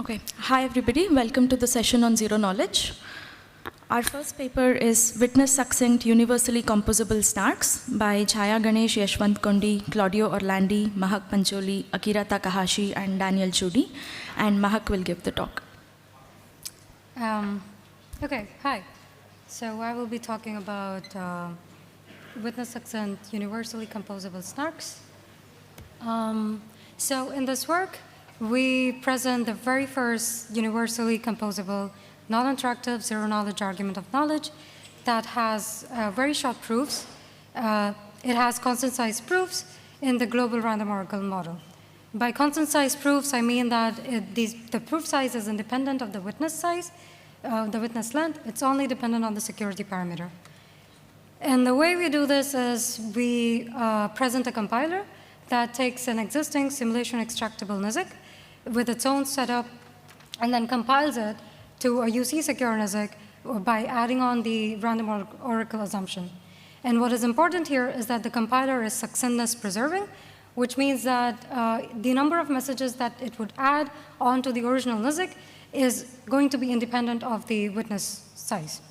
Okay. Hi, everybody. Welcome to the session on zero knowledge. Our first paper is Witness Succinct Universally Composable Snarks by Chaya Ganesh, Yashwant Kondi, Claudio Orlandi, Mahak Pancholi, Akira Takahashi, and Daniel Chudi. And Mahak will give the talk. Okay, hi. So I will be talking about Witness Succinct Universally Composable Snarks. So in this work, we present the very first universally composable, non-interactive, zero-knowledge argument of knowledge that has very short proofs. It has constant size proofs in the global random oracle model. By constant size proofs, I mean that the proof size is independent of the witness size, the witness length. It's only dependent on the security parameter. And the way we do this is we present a compiler that takes an existing simulation extractable NIZC with its own setup and then compiles it to a UC secure NIZC by adding on the random oracle assumption. And what is important here is that the compiler is succinctness preserving, which means that the number of messages that it would add onto the original NIZC is going to be independent of the witness size.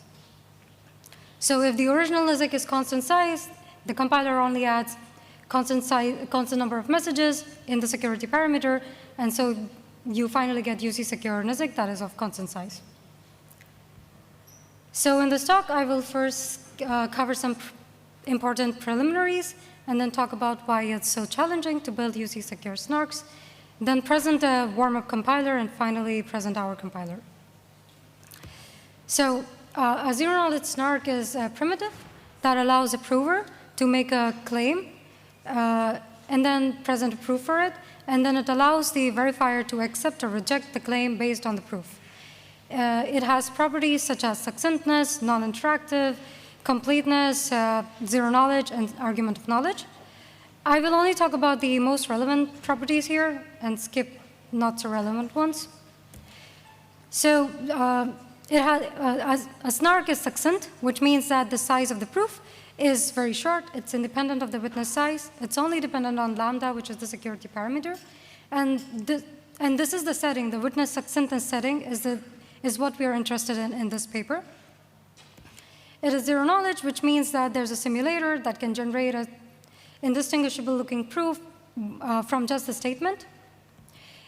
So if the original NIZC is constant size, the compiler only adds constant number of messages in the security parameter, and so you finally get UC secure NIZC that is of constant size. So in this talk, I will first cover some important preliminaries, and then talk about why it's so challenging to build UC secure snarks, then present a warm-up compiler, and finally present our compiler. So a zero-knowledge snark is a primitive that allows a prover to make a claim and then present a proof for it, and then it allows the verifier to accept or reject the claim based on the proof. It has properties such as succinctness, non-interactive, completeness, zero knowledge, and argument of knowledge. I will only talk about the most relevant properties here and skip not so relevant ones. So a snark is succinct, which means that the size of the proof is very short. It's independent of the witness size. It's only dependent on lambda, which is the security parameter. And this is the setting. The witness succinctness setting is what we are interested in this paper. It is zero knowledge, which means that there's a simulator that can generate an indistinguishable looking proof from just the statement.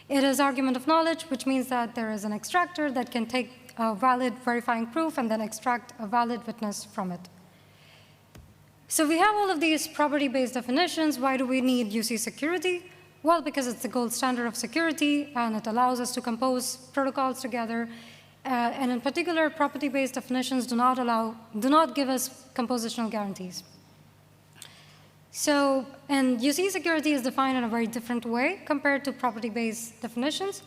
It is argument of knowledge, which means that there is an extractor that can take a valid verifying proof and then extract a valid witness from it. So we have all of these property-based definitions. Why do we need UC security? Well, because it's the gold standard of security, and it allows us to compose protocols together. And in particular, property-based definitions do not give us compositional guarantees. So, and UC security is defined in a very different way compared to property-based definitions.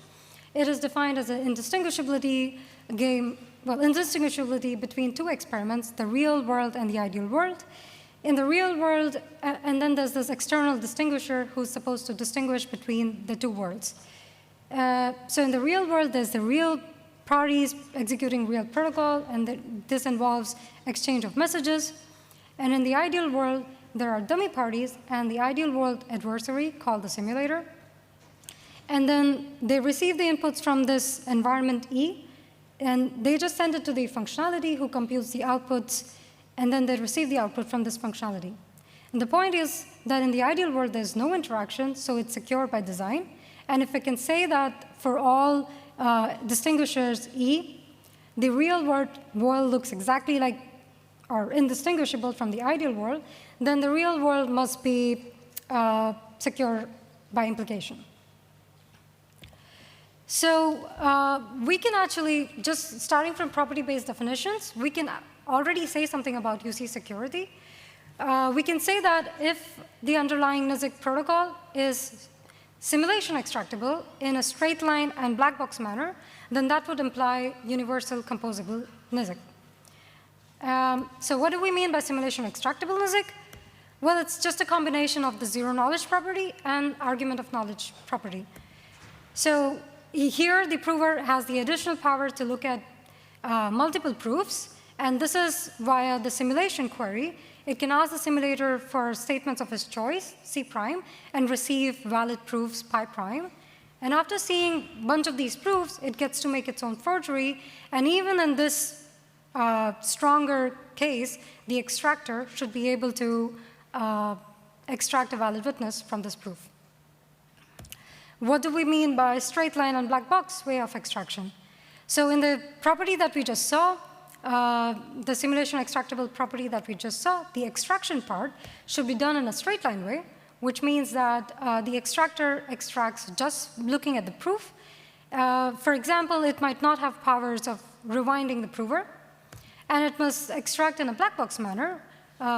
It is defined as an indistinguishability indistinguishability between two experiments, the real world and the ideal world. In the real world, and then there's this external distinguisher who's supposed to distinguish between the two worlds. So in the real world, there's the real parties executing real protocol, and this involves exchange of messages. And in the ideal world, there are dummy parties and the ideal world adversary called the simulator. And then they receive the inputs from this environment E, and they just send it to the functionality who computes the outputs, and then they receive the output from this functionality. And the point is that in the ideal world, there's no interaction, so it's secure by design. And if we can say that for all distinguishers E, the real world looks exactly like or indistinguishable from the ideal world, then the real world must be secure by implication. So we can actually, just starting from property-based definitions, we can already say something about UC security. We can say that if the underlying NIZC protocol is simulation extractable in a straight line and black box manner, then that would imply universal composable NIZC. So what do we mean by simulation extractable NIZC? Well, it's just a combination of the zero knowledge property and argument of knowledge property. So here, the prover has the additional power to look at multiple proofs. And this is via the simulation query. It can ask the simulator for statements of his choice, C prime, and receive valid proofs, pi prime. And after seeing a bunch of these proofs, it gets to make its own forgery. And even in this stronger case, the extractor should be able to extract a valid witness from this proof. What do we mean by straight line and black box way of extraction? So in the property that we just saw, the simulation extractable property that we just saw, the extraction part should be done in a straight line way, which means that the extractor extracts just looking at the proof. For example, it might not have powers of rewinding the prover, and it must extract in a black box manner,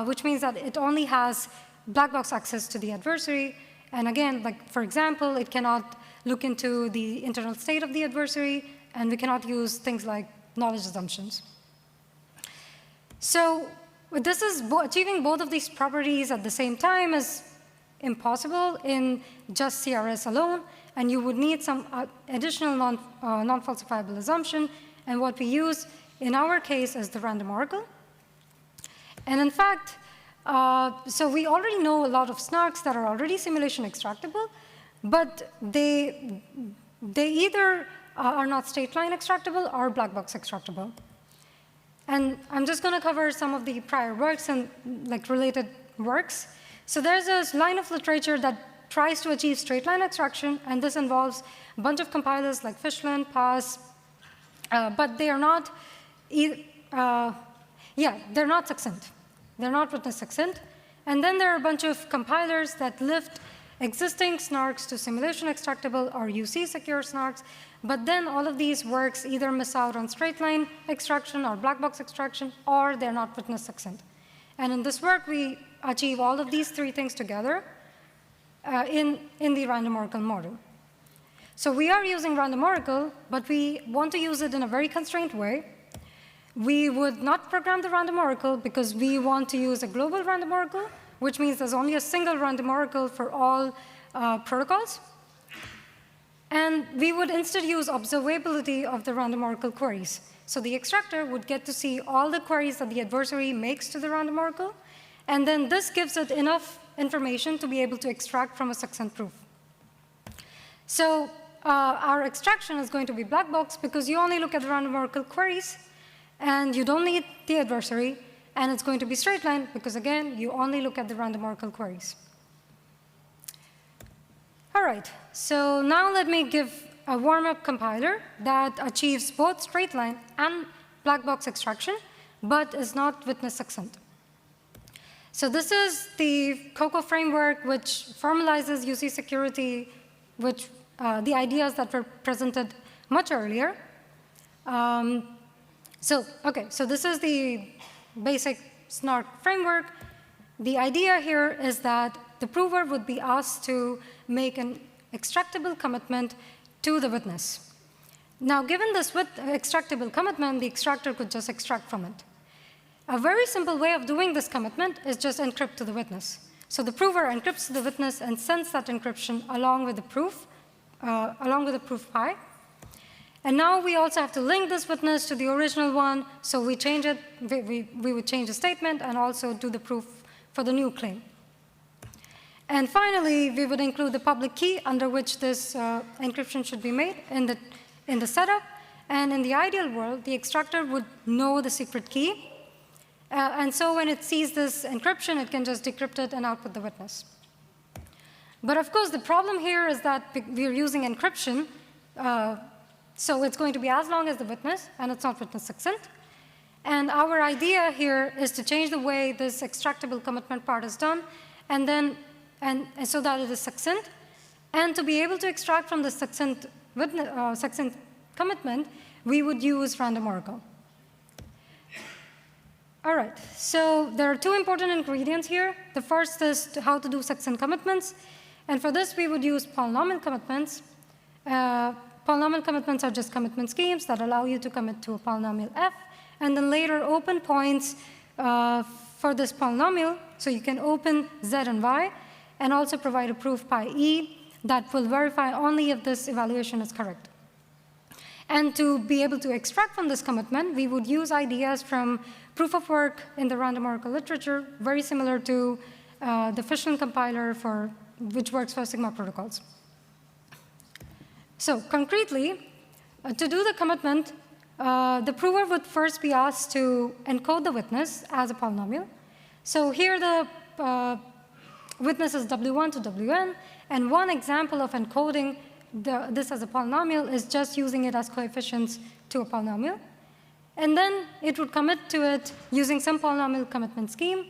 which means that it only has black box access to the adversary. And again, like for example, it cannot look into the internal state of the adversary, and we cannot use things like knowledge assumptions. So this is achieving both of these properties at the same time is impossible in just CRS alone, and you would need some additional non-falsifiable assumption. And what we use in our case is the random oracle. And in fact, so we already know a lot of snarks that are already simulation extractable, but they either are not straight line extractable or black box extractable. And I'm just going to cover some of the prior works and like related works. So there's a line of literature that tries to achieve straight line extraction, and this involves a bunch of compilers like Fischland, Paz, but they are not, they're not succinct. They're not witness succinct. And then there are a bunch of compilers that lift existing snarks to simulation extractable or UC secure snarks, but then all of these works either miss out on straight line extraction or black box extraction, or they're not witness succinct. And in this work, we achieve all of these three things together in the random oracle model. So we are using random oracle, but we want to use it in a very constrained way. We would not program the random oracle because we want to use a global random oracle, which means there's only a single random oracle for all protocols. And we would instead use observability of the random oracle queries. So the extractor would get to see all the queries that the adversary makes to the random oracle, and then this gives it enough information to be able to extract from a succinct proof. So our extraction is going to be black box because you only look at the random oracle queries, and you don't need the adversary, and it's going to be straight line because, again, you only look at the random oracle queries. All right, so now let me give a warm-up compiler that achieves both straight line and black box extraction, but is not witness succinct. So this is the COCO framework, which formalizes UC security, which the ideas that were presented much earlier. So this is the basic snark framework. The idea here is that the prover would be asked to make an extractable commitment to the witness. Now, given this extractable commitment, the extractor could just extract from it. A very simple way of doing this commitment is just encrypt to the witness. So the prover encrypts to the witness and sends that encryption along with the proof pi. And now we also have to link this witness to the original one, so we change it. We would change the statement and also do the proof for the new claim. And finally, we would include the public key under which this encryption should be made in the setup. And in the ideal world, the extractor would know the secret key. And so when it sees this encryption, it can just decrypt it and output the witness. But of course, the problem here is that we're using encryption. So it's going to be as long as the witness, and it's not witness succinct. And our idea here is to change the way this extractable commitment part is done, and so that it is succinct. And to be able to extract from the succinct commitment, we would use random oracle. All right, so there are two important ingredients here. The first is how to do succinct commitments. And for this, we would use polynomial commitments. Polynomial commitments are just commitment schemes that allow you to commit to a polynomial f, and then later open points for this polynomial. So you can open z and y, and also provide a proof pi e that will verify only if this evaluation is correct. And to be able to extract from this commitment, we would use ideas from proof of work in the random oracle literature, very similar to the Fischland compiler which works for Sigma protocols. So concretely, to do the commitment, the prover would first be asked to encode the witness as a polynomial. So here the witness is W1 to Wn, and one example of encoding this as a polynomial is just using it as coefficients to a polynomial. And then it would commit to it using some polynomial commitment scheme,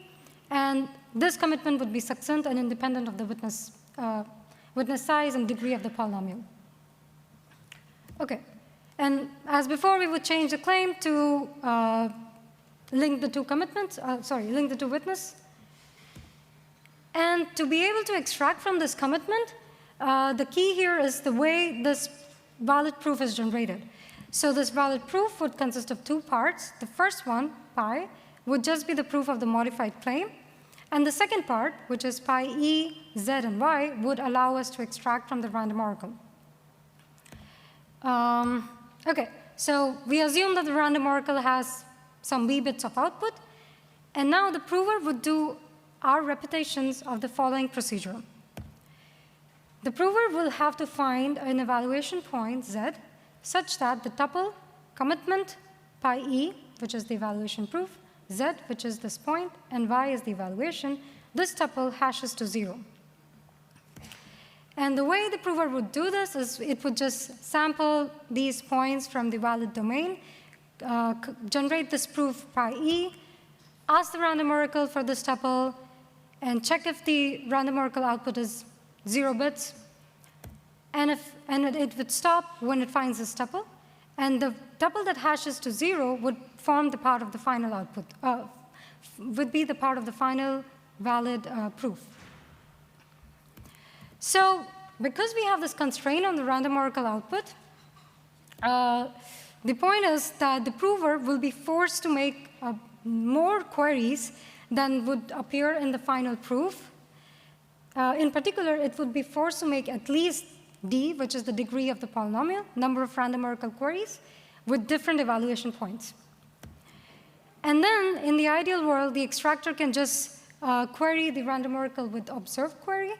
and this commitment would be succinct and independent of the witness size and degree of the polynomial. Okay, and as before, we would change the claim to link the two commitments, link the two witness. And to be able to extract from this commitment, the key here is the way this valid proof is generated. So this valid proof would consist of two parts. The first one, pi, would just be the proof of the modified claim. And the second part, which is pi e, z, and y, would allow us to extract from the random oracle. OK, so we assume that the random oracle has some b bits of output. And now the prover would do our repetitions of the following procedure. The prover will have to find an evaluation point, z, such that the tuple commitment pi e, which is the evaluation proof, z, which is this point, and y is the evaluation, this tuple hashes to 0. And the way the prover would do this is it would just sample these points from the valid domain, generate this proof pi e, ask the random oracle for this tuple, and check if the random oracle output is 0 bits. And it would stop when it finds this tuple. And the tuple that hashes to 0 would form the part of the final output, would be the part of the final valid proof. So because we have this constraint on the random oracle output, the point is that the prover will be forced to make more queries than would appear in the final proof. In particular, it would be forced to make at least d, which is the degree of the polynomial, number of random oracle queries, with different evaluation points. And then, in the ideal world, the extractor can just query the random oracle with observed query,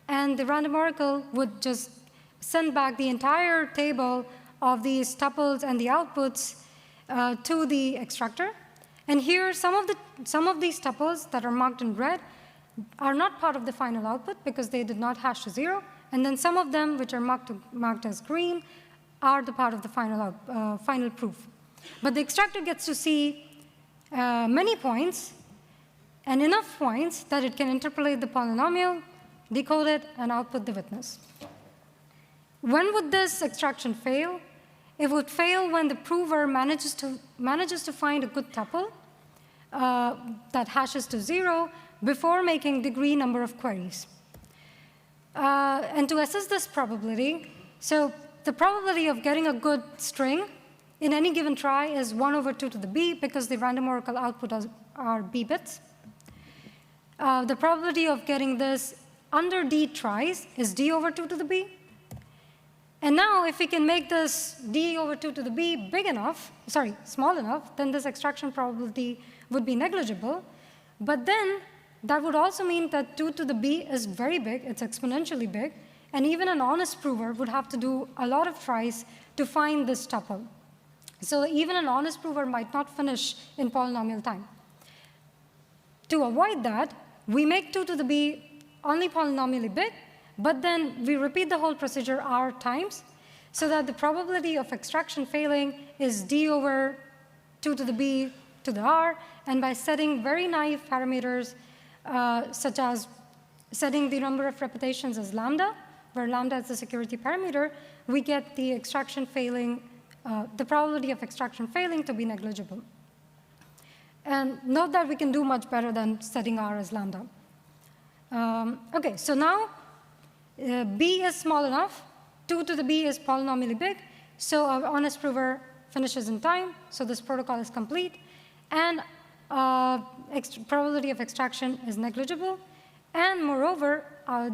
and the random oracle would just send back the entire table of these tuples and the outputs to the extractor. And here, some of these tuples that are marked in red are not part of the final output because they did not hash to 0. And then some of them, which are marked as green, are the part of the final proof. But the extractor gets to see many points and enough points that it can interpolate the polynomial, decode it, and output the witness. When would this extraction fail? It would fail when the prover manages to find a good tuple that hashes to 0 before making degree number of queries. And to assess this probability, so the probability of getting a good string in any given try is 1 over 2 to the b, because the random oracle output are b bits. The probability of getting this under d tries is d over 2 to the b. And now, if we can make this d over 2 to the b small enough, then this extraction probability would be negligible. But then, that would also mean that 2 to the b is very big, it's exponentially big, and even an honest prover would have to do a lot of tries to find this tuple. So even an honest prover might not finish in polynomial time. To avoid that, we make 2 to the b only polynomially big, but then we repeat the whole procedure r times, so that the probability of extraction failing is d over 2 to the b to the r, and by setting very naive parameters, such as setting the number of repetitions as lambda, where lambda is the security parameter, we get the extraction failing, the probability of extraction failing to be negligible. And note that we can do much better than setting r as lambda. OK, so now b is small enough, 2 to the b is polynomially big, so our honest prover finishes in time, so this protocol is complete, and probability of extraction is negligible, and moreover,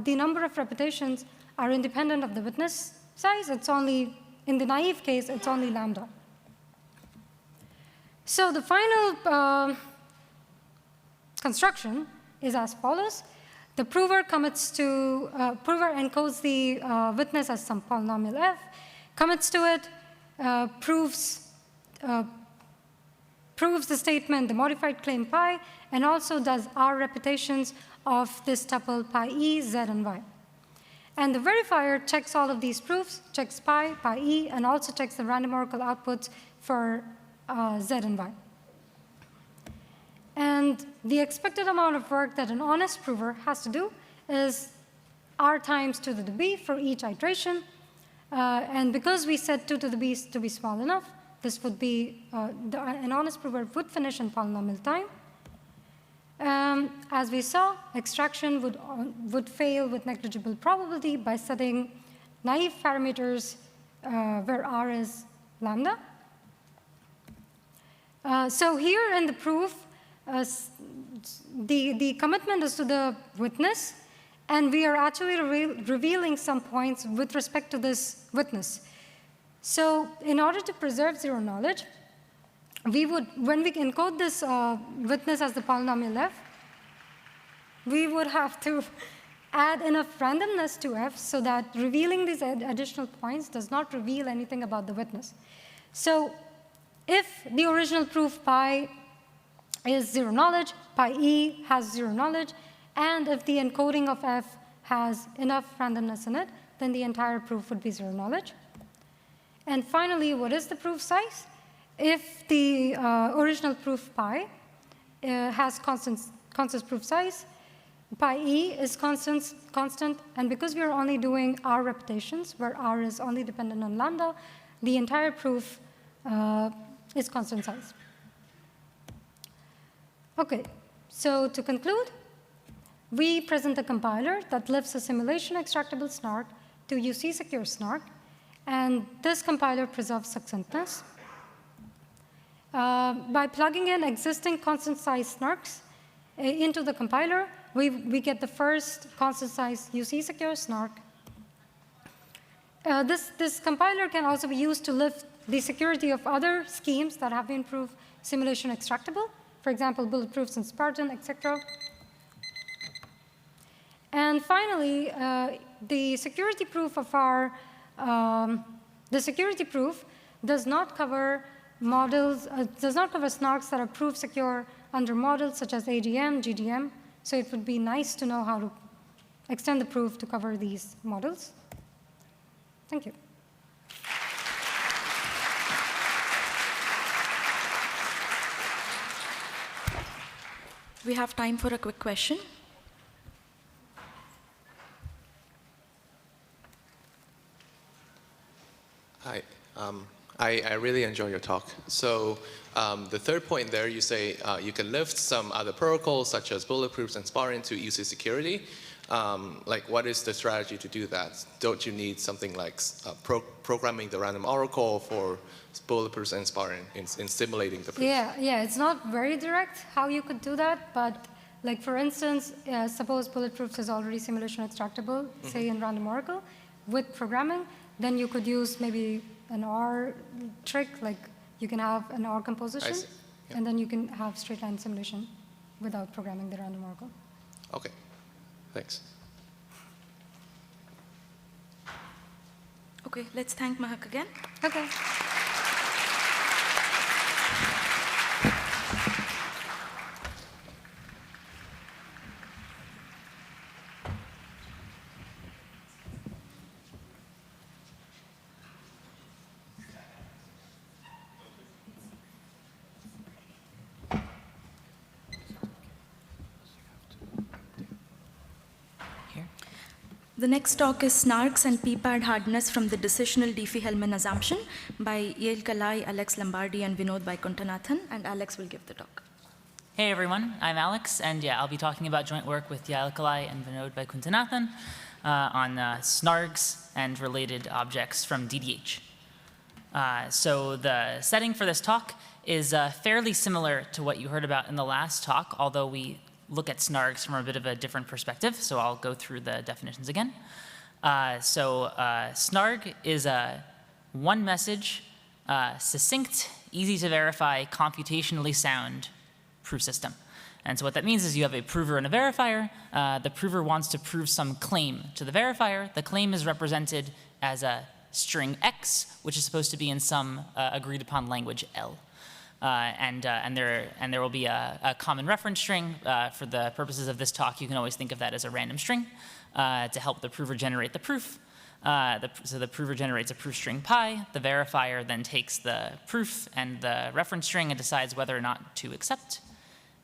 the number of repetitions are independent of the witness size. It's only, in the naive case, it's only lambda. So the final construction is as follows. The prover prover encodes the witness as some polynomial f, commits to it, proves the statement, the modified claim pi, and also does R repetitions of this tuple pi e, z, and y. And the verifier checks all of these proofs, checks pi, pi e, and also checks the random oracle outputs for z and y. And the expected amount of work that an honest prover has to do is r times 2 to the b for each iteration. And because we set 2 to the b to be small enough, this would be, an honest prover would finish in polynomial time. As we saw, extraction would fail with negligible probability by setting naive parameters where r is lambda. So here in the proof, the commitment is to the witness, and we are actually revealing some points with respect to this witness. So in order to preserve zero knowledge, when we encode this witness as the polynomial f, we would have to add enough randomness to f so that revealing these additional points does not reveal anything about the witness. So if the original proof pi is zero knowledge, pi e has zero knowledge, and if the encoding of f has enough randomness in it, then the entire proof would be zero knowledge. And finally, what is the proof size? If the original proof pi has constant proof size, pi e is constant, and because we are only doing r repetitions, where r is only dependent on lambda, the entire proof is constant size. OK, so to conclude, we present a compiler that lifts a simulation extractable snark to UC secure snark, and this compiler preserves succinctness. By plugging in existing constant size snarks into the compiler, we get the first constant size UC secure snark. This compiler can also be used to lift the security of other schemes that have been proved simulation extractable, for example, bulletproofs in Spartan, etc. And finally, the security proof of our does not cover models, does not cover snarks that are proof secure under models such as AGM, GDM. So it would be nice to know how to extend the proof to cover these models. Thank you. We have time for a quick question. Hi. I really enjoy your talk. So the third point there, you say you can lift some other protocols, such as bulletproofs and Sparring, to UC security. Like, what is the strategy to do that? Don't you need something like programming the random oracle for bulletproofs and Sparring in simulating the proofs? Yeah, it's not very direct how you could do that, but like for instance, suppose bulletproofs is already simulation extractable, say in random oracle, with programming, then you could use maybe an OR trick, like you can have an OR composition, and then you can have straight line simulation without programming the random oracle. Okay, thanks. OK, let's thank Mahak again. OK. The next talk is Snarks and PPAD Hardness from the Decisional Diffie-Hellman Assumption by Yael Kalai, Alex Lombardi, and Vinod Vaikunthanathan, and Alex will give the talk. Hey everyone, I'm Alex, and yeah, I'll be talking about joint work with Yael Kalai and Vinod Vaikunthanathan on snargs and related objects from DDH. So the setting for this talk is fairly similar to what you heard about in the last talk, although we look at snargs from a bit of a different perspective, so I'll go through the definitions again. Snarg is a one message, succinct, easy to verify, computationally sound proof system. And so what that means is you have a prover and a verifier. The prover wants to prove some claim to the verifier. The claim is represented as a string X, which is supposed to be in some agreed upon language L. And there will be a common reference string. For the purposes of this talk, you can always think of that as a random string to help the prover generate the proof. So the prover generates a proof string pi. The verifier then takes the proof and the reference string and decides whether or not to accept.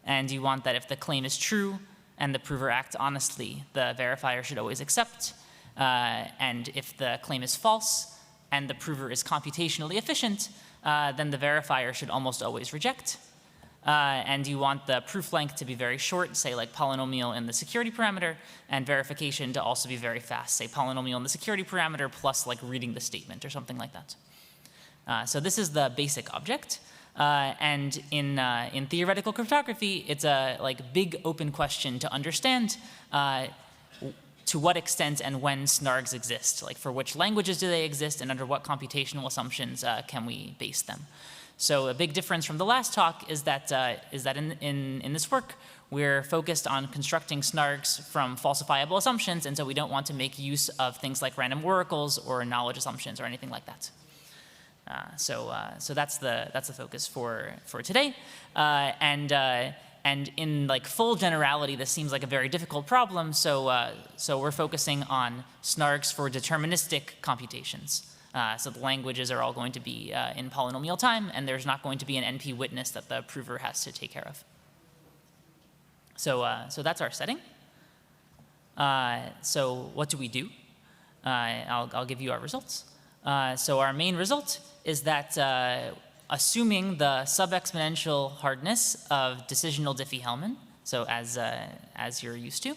And you want that if the claim is true and the prover acts honestly, the verifier should always accept. And if the claim is false and the prover is computationally efficient, then the verifier should almost always reject. And you want the proof length to be very short, say like polynomial in the security parameter, and verification to also be very fast, say polynomial in the security parameter plus like reading the statement or something like that. So this is the basic object. And in theoretical cryptography, it's a like big open question to understand to what extent and when snarks exist. Like for which languages do they exist and under what computational assumptions can we base them. So a big difference from the last talk is that in this work, we're focused on constructing snarks from falsifiable assumptions, and so we don't want to make use of things like random oracles or knowledge assumptions or anything like that. So that's the focus for today. And in like full generality, this seems like a very difficult problem. So we're focusing on snarks for deterministic computations. So the languages are all going to be in polynomial time, and there's not going to be an NP witness that the prover has to take care of. So that's our setting. So what do we do? I'll give you our results. So our main result is that assuming the sub-exponential hardness of decisional Diffie-Hellman, so as you're used to,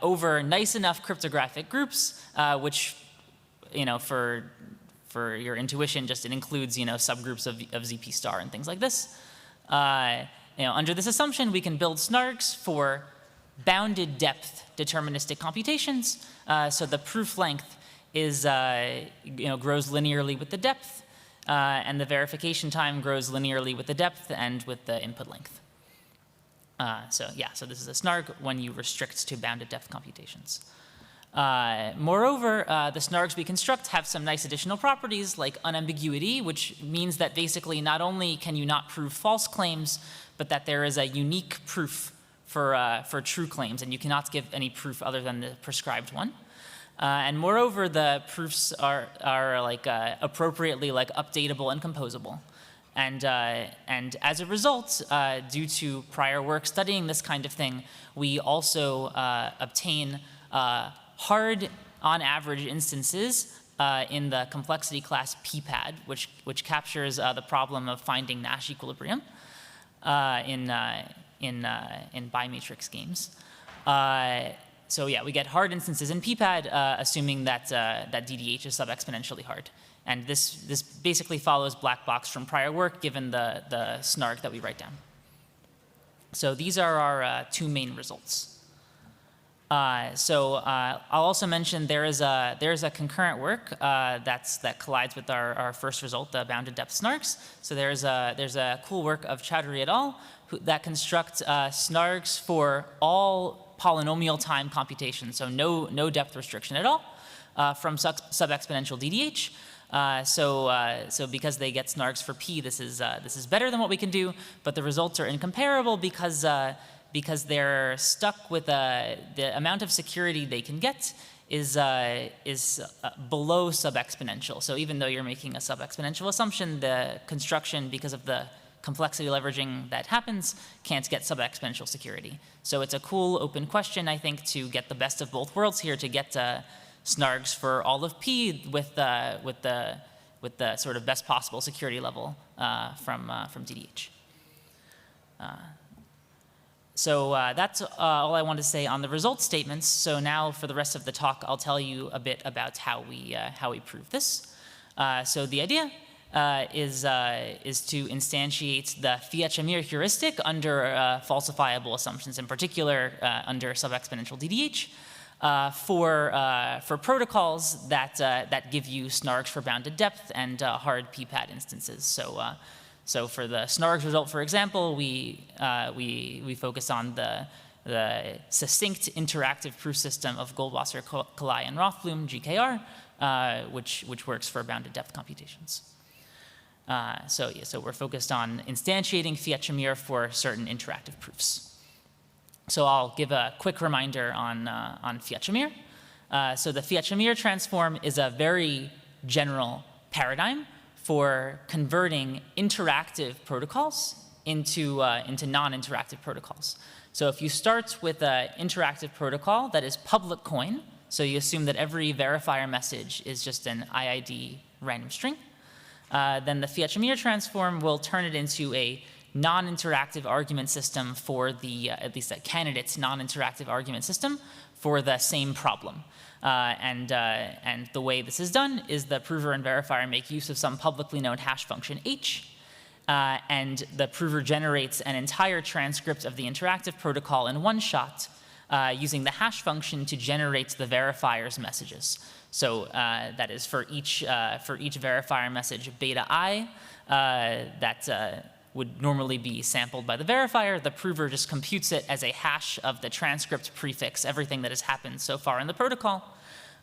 over nice enough cryptographic groups, which for your intuition, just it includes subgroups of ZP star and things like this. Under this assumption, we can build snarks for bounded depth deterministic computations. So the proof length is grows linearly with the depth, and the verification time grows linearly with the depth and with the input length. So this is a snark when you restrict to bounded depth computations. Moreover, the snarks we construct have some nice additional properties like unambiguity, which means that basically not only can you not prove false claims, but that there is a unique proof for true claims, and you cannot give any proof other than the prescribed one. And moreover, the proofs are like appropriately like updatable and composable. And as a result, due to prior work studying this kind of thing, we also obtain hard, on average, instances in the complexity class PPAD, which captures the problem of finding Nash equilibrium in bimatrix games. So yeah, we get hard instances in PPAD, assuming that DDH is sub-exponentially hard. And this basically follows black box from prior work, given the snark that we write down. So these are our two main results. I'll also mention there's a concurrent work that collides with our first result, the bounded depth snarks. So there's a cool work of Chowdhury et al. That constructs snarks for all polynomial time computations, so no depth restriction at all from sub-exponential DDH. So because they get snarks for p, this is better than what we can do, but the results are incomparable because they're stuck with the amount of security they can get is below sub-exponential. So even though you're making a sub-exponential assumption, the construction, because of the complexity leveraging that happens, can't get sub-exponential security. So it's a cool open question, I think, to get the best of both worlds here, to get snarks for all of p with the sort of best possible security level from DDH. So that's all I want to say on the result statements. So now for the rest of the talk, I'll tell you a bit about how we prove this. So the idea is to instantiate the Fiat-Shamir heuristic under falsifiable assumptions, in particular under sub-exponential DDH, for protocols that give you snarks for bounded depth and hard PPAD instances. So for the SNARGs result, for example, we focus on the succinct interactive proof system of Goldwasser, Kalai, and Rothblum, GKR, which works for bounded depth computations. So we're focused on instantiating Fiat-Shamir for certain interactive proofs. So I'll give a quick reminder on Fiat-Shamir. So the Fiat-Shamir transform is a very general paradigm for converting interactive protocols into non-interactive protocols. So if you start with an interactive protocol that is public coin, so you assume that every verifier message is just an IID random string, then the Fiat-Shamir transform will turn it into a non-interactive argument system for the, at least a candidate's non-interactive argument system for the same problem. And the way this is done is the prover and verifier make use of some publicly known hash function h, and the prover generates an entire transcript of the interactive protocol in one shot using the hash function to generate the verifier's messages. So that is for each verifier message beta I that would normally be sampled by the verifier, the prover just computes it as a hash of the transcript prefix, everything that has happened so far in the protocol.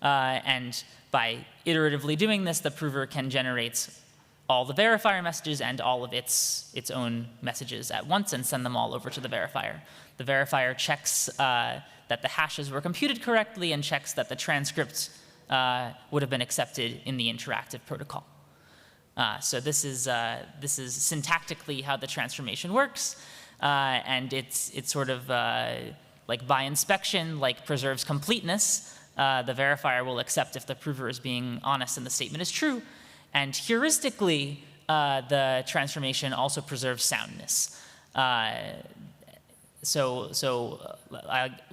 And by iteratively doing this, the prover can generate all the verifier messages and all of its own messages at once and send them all over to the verifier. The verifier checks that the hashes were computed correctly and checks that the transcript would have been accepted in the interactive protocol. So this is syntactically how the transformation works, and it's sort of like by inspection, like preserves completeness. The verifier will accept if the prover is being honest and the statement is true, and heuristically, the transformation also preserves soundness. Let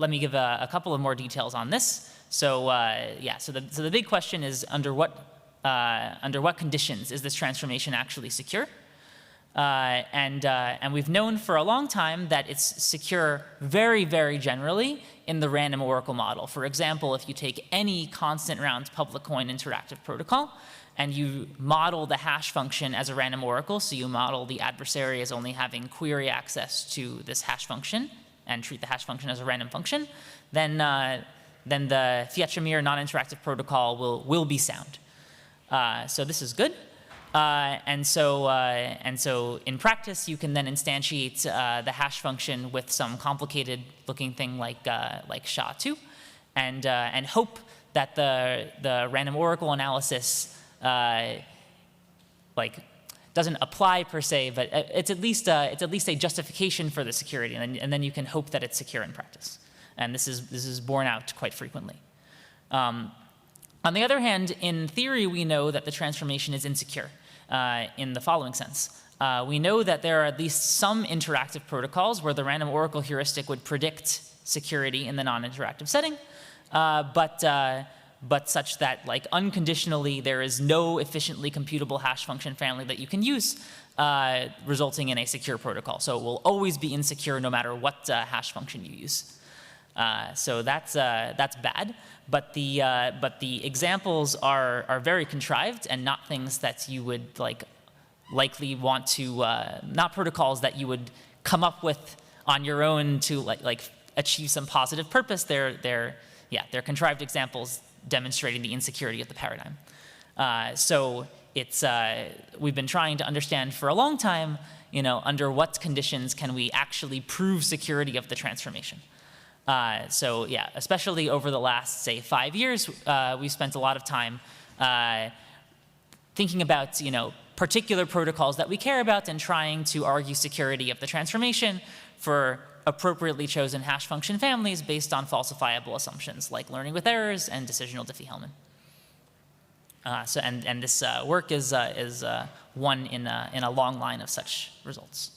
me give a couple of more details on this. So the big question is under what conditions is this transformation actually secure? And we've known for a long time that it's secure very, very generally in the random oracle model. For example, if you take any constant round public coin interactive protocol and you model the hash function as a random oracle, so you model the adversary as only having query access to this hash function and treat the hash function as a random function, then the Fiat-Shamir non-interactive protocol will be sound. So this is good. And so in practice, you can then instantiate the hash function with some complicated looking thing like SHA-2 and hope that the random oracle analysis doesn't apply per se, but it's at least a justification for the security, and then you can hope that it's secure in practice. And this is borne out quite frequently. On the other hand, in theory, we know that the transformation is insecure in the following sense. We know that there are at least some interactive protocols where the random oracle heuristic would predict security in the non-interactive setting, but such that, like, unconditionally, there is no efficiently computable hash function family that you can use, resulting in a secure protocol. So it will always be insecure no matter what hash function you use. So that's bad. But the examples are very contrived and not things that you would likely want to, not protocols that you would come up with on your own to achieve some positive purpose. They're contrived examples demonstrating the insecurity of the paradigm. So we've been trying to understand for a long time, under what conditions can we actually prove security of the transformation. So yeah, especially over the last, say, 5 years, we've spent a lot of time thinking about, particular protocols that we care about and trying to argue security of the transformation for appropriately chosen hash function families based on falsifiable assumptions like learning with errors and decisional Diffie-Hellman. And this work is one in a long line of such results.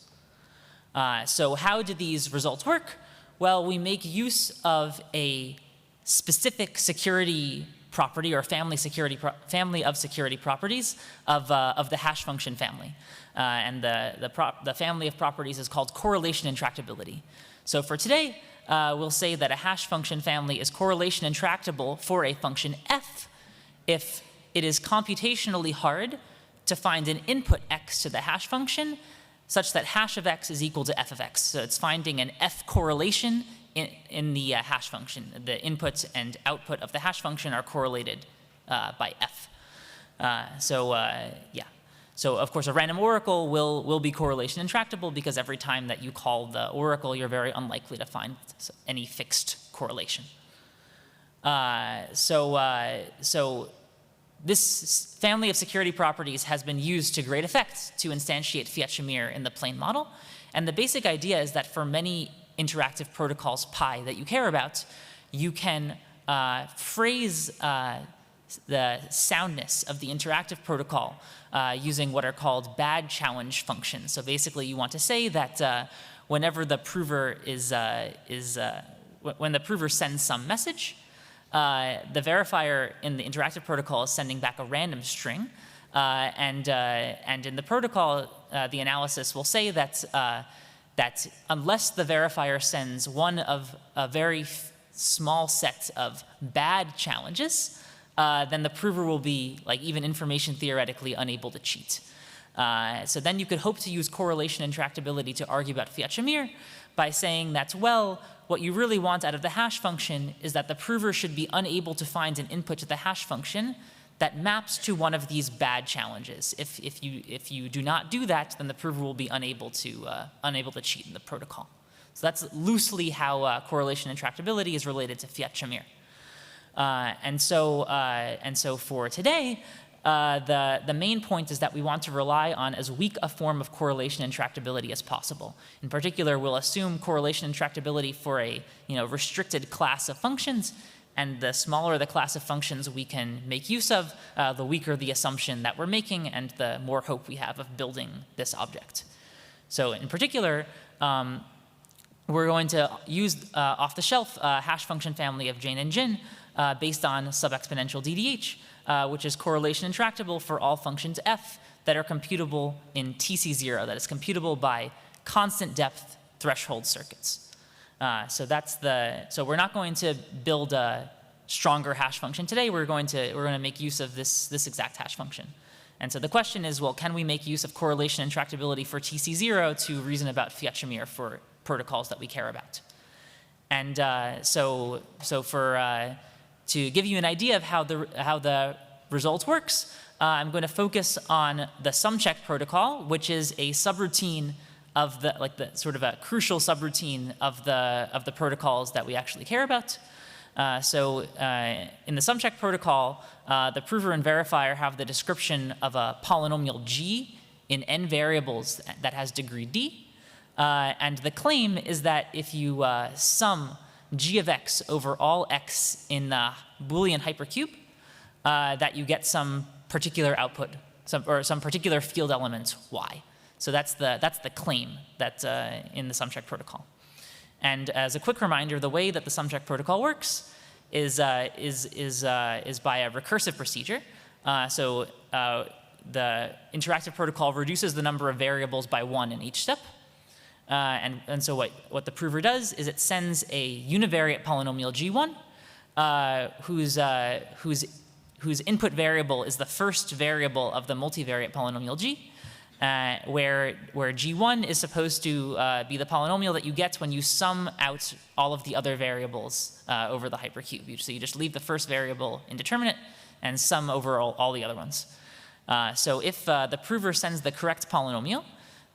So how do these results work? Well, we make use of a specific security property or family of security properties of the hash function family. And the family of properties is called correlation intractability. So for today, we'll say that a hash function family is correlation intractable for a function f if it is computationally hard to find an input x to the hash function such that hash of x is equal to f of x. So it's finding an f correlation in the hash function. The input and output of the hash function are correlated by f. So of course a random oracle will be correlation intractable because every time that you call the oracle, you're very unlikely to find any fixed correlation. So this family of security properties has been used to great effect to instantiate Fiat-Shamir in the plane model. And the basic idea is that for many interactive protocols pi that you care about, you can phrase the soundness of the interactive protocol using what are called bad challenge functions. So basically you want to say that whenever the prover when the prover sends some message, the verifier in the interactive protocol is sending back a random string, and in the protocol, the analysis will say that that unless the verifier sends one of a very small set of bad challenges, then the prover will be, like, even information theoretically unable to cheat. So then you could hope to use correlation intractability to argue about Fiat-Shamir by saying that, well, what you really want out of the hash function is that the prover should be unable to find an input to the hash function that maps to one of these bad challenges. If you do not do that, then the prover will be unable to cheat in the protocol. So that's loosely how correlation intractability is related to Fiat-Shamir. And so for today, the main point is that we want to rely on as weak a form of correlation intractability as possible. In particular, we'll assume correlation intractability for a restricted class of functions, and the smaller the class of functions we can make use of, the weaker the assumption that we're making, and the more hope we have of building this object. So in particular, we're going to use off-the-shelf hash function family of Jane and Jin based on sub-exponential DDH, which is correlation intractable for all functions f that are computable in TC0, that is computable by constant depth threshold circuits. So we're not going to build a stronger hash function today. We're going to make use of this exact hash function. And so the question is, well, can we make use of correlation intractability for TC0 to reason about Fiat-Shamir for protocols that we care about? And to give you an idea of how the result works, I'm going to focus on the sumcheck protocol, which is a subroutine of the sort of a crucial subroutine of the protocols that we actually care about. In the sumcheck protocol, the prover and verifier have the description of a polynomial g in n variables that has degree d, and the claim is that if you sum g of x over all x in the Boolean hypercube, that you get some particular output, some particular field element y. So that's the claim that's in the sumcheck protocol. And as a quick reminder, the way that the sumcheck protocol works is by a recursive procedure. The interactive protocol reduces the number of variables by 1 in each step. And so what the prover does is it sends a univariate polynomial g1 whose input variable is the first variable of the multivariate polynomial g, where g1 is supposed to be the polynomial that you get when you sum out all of the other variables over the hypercube. So you just leave the first variable indeterminate and sum over all the other ones. So if the prover sends the correct polynomial,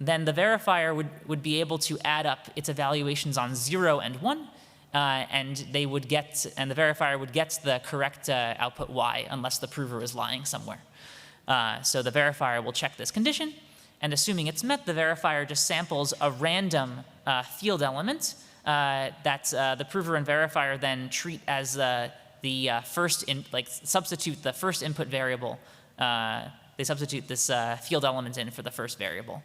then the verifier would be able to add up its evaluations on 0 and 1, and the verifier would get the correct output y unless the prover is lying somewhere. So the verifier will check this condition, and assuming it's met, the verifier just samples a random field element that the prover and verifier then treat as substitute the first input variable. They substitute this field element in for the first variable.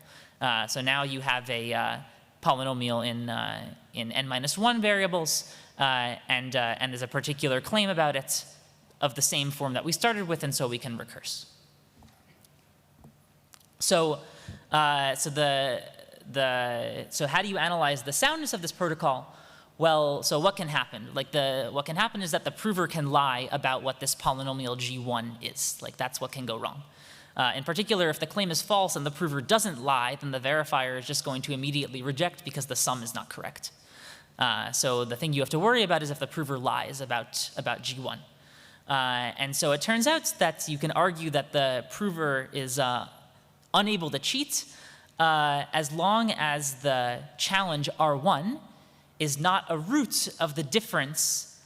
So now you have a polynomial in n-1 variables, and there's a particular claim about it of the same form that we started with, and so we can recurse. So how do you analyze the soundness of this protocol? Well, so what can happen? What can happen is that the prover can lie about what this polynomial g1 is. That's what can go wrong. In particular, if the claim is false and the prover doesn't lie, then the verifier is just going to immediately reject because the sum is not correct. So the thing you have to worry about is if the prover lies about G1. And so it turns out that you can argue that the prover is unable to cheat as long as the challenge R1 is not a root of the difference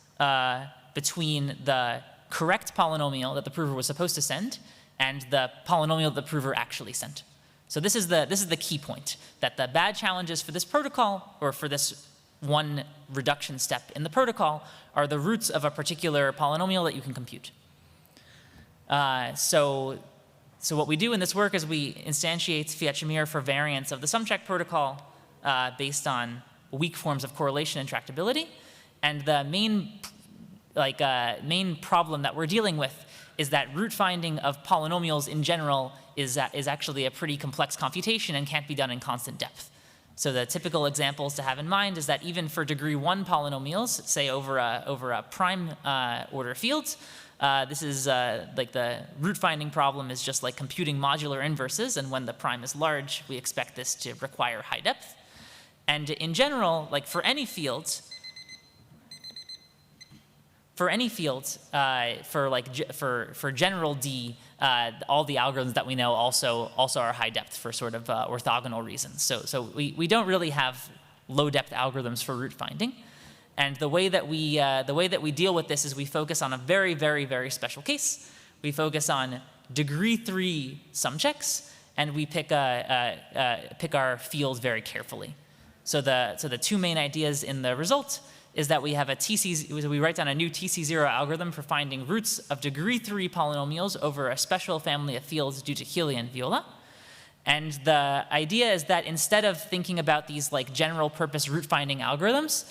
between the correct polynomial that the prover was supposed to send and the polynomial that the prover actually sent. So this is the key point, that the bad challenges for this protocol, or for this one reduction step in the protocol, are the roots of a particular polynomial that you can compute. So what we do in this work is we instantiate Fiat-Shamir for variants of the sum-check protocol based on weak forms of correlation and tractability. And the main problem that we're dealing with is that root finding of polynomials in general is actually a pretty complex computation and can't be done in constant depth. So the typical examples to have in mind is that even for degree 1 polynomials, say over a prime order field, this is like the root finding problem is just like computing modular inverses, and when the prime is large, we expect this to require high depth. And in general, like for any field, for general D, all the algorithms that we know also are high depth for sort of orthogonal reasons. So we don't really have low depth algorithms for root finding. And the way that we deal with this is we focus on a very, very, very special case. We focus on degree 3 sum checks, and we pick our field very carefully. So the two main ideas in the result is that we have we write down a new TC0 algorithm for finding roots of degree 3 polynomials over a special family of fields due to Healy and Viola. And the idea is that instead of thinking about these like general purpose root finding algorithms,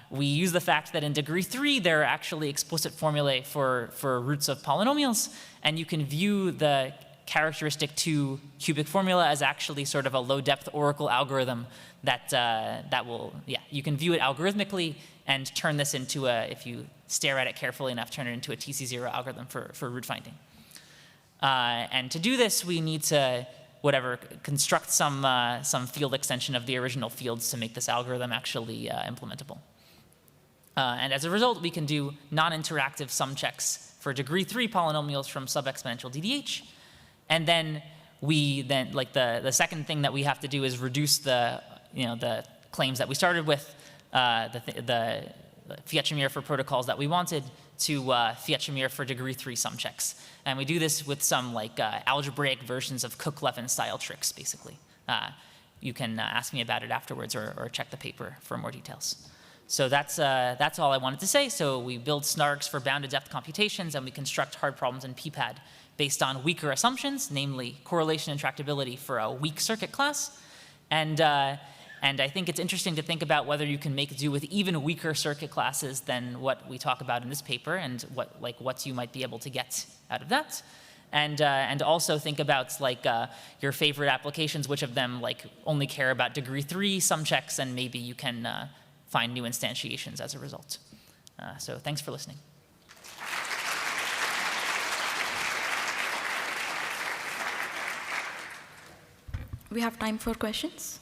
we use the fact that in degree 3 there are actually explicit formulae for roots of polynomials, and you can view the characteristic 2 cubic formula as actually sort of a low depth oracle algorithm that will, you can view it algorithmically and turn this into if you stare at it carefully enough, turn it into a TC0 algorithm for root finding. And to do this, we need to construct some field extension of the original fields to make this algorithm actually implementable. And as a result, we can do non-interactive sum checks for degree 3 polynomials from sub-exponential DDH. And then the second thing that we have to do is reduce the claims that we started with, the Fiat-Shamir for protocols that we wanted, to Fiat-Shamir for degree 3 sum checks. And we do this with some algebraic versions of Cook-Levin style tricks, basically. You can ask me about it afterwards or check the paper for more details. So that's all I wanted to say. So we build snarks for bounded depth computations, and we construct hard problems in PPAD based on weaker assumptions, namely correlation and tractability for a weak circuit class. And I think it's interesting to think about whether you can make do with even weaker circuit classes than what we talk about in this paper, and what you might be able to get out of that. And also think about your favorite applications, which of them only care about degree 3 sum checks, and maybe you can find new instantiations as a result. So thanks for listening. We have time for questions.